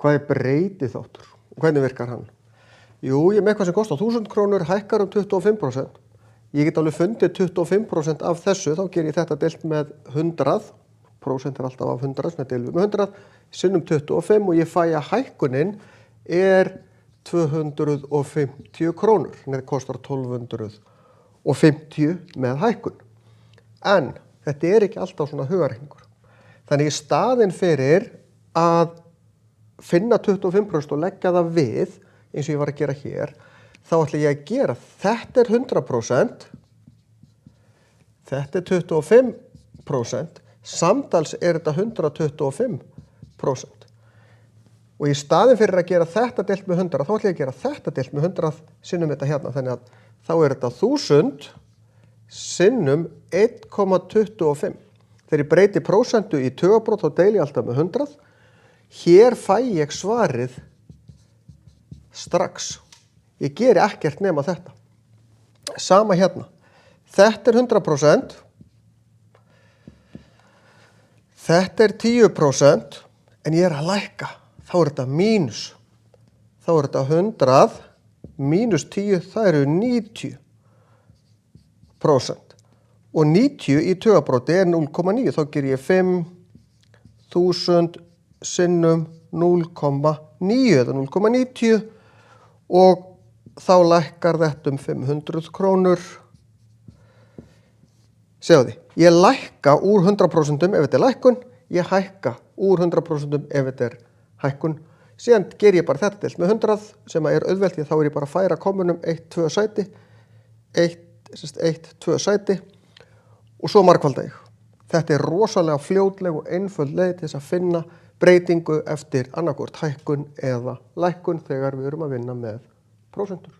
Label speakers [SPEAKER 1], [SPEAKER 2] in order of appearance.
[SPEAKER 1] Hvað breytiþáttur og hvernig virkar hann? Jú, ég með eitthvað sem kostar 1000 krónur hækkar 25%. Ég get alveg fundið 25% af þessu, þá ger ég þetta deilt með 100, prósent alltaf af 100, sem deilum við með 100, sinnum 25 og ég fæ að hækkunin 250 krónur, það kostar 1250 með hækkun. En þetta ekki alltaf svona hugarhengur. Þannig í staðinn fyrir að finna 25% og leggja það við, eins og ég var að gera hér, þá ætla ég að gera, þetta 100%, þetta 25%, samtals þetta 125%. Og í staðinn fyrir að gera þetta deilt með 100, þá ætla ég að gera þetta deilt með 100 sinnum þetta hérna, þannig að þá þetta 1000 sinnum 1,25. Þegar ég breyti prósentu í tugabrót, þá deili ég alltaf með 100. Hér fæ ég svarið strax. Ég geri ekkert nema þetta. Sama hérna. Þetta 100%. Þetta 10%, en ég að lækka. Þá þetta mínus. Þá þetta 100, mínus 10, það eru 90%. Og 90 í tugabróti 0,9, þá ger ég 5.000 sinnum 0,9 eða 0,90 og þá lækkar þetta 500 krónur. Sjáðu, ég lækka úr 100% ef þetta lækkun, ég hækka úr 100% ef þetta hækkun. Síðan ger ég bara þetta deilt með 100 sem auðvelt, þá ég bara að færa kommunum 1-2 sæti, 1-2 sæti og svo margfalda ég. Þetta rosalega fljótleg og einföld leið til þess að finna breytingu eftir annarkvort hækkun eða lækkun þegar við erum að vinna með prósentur.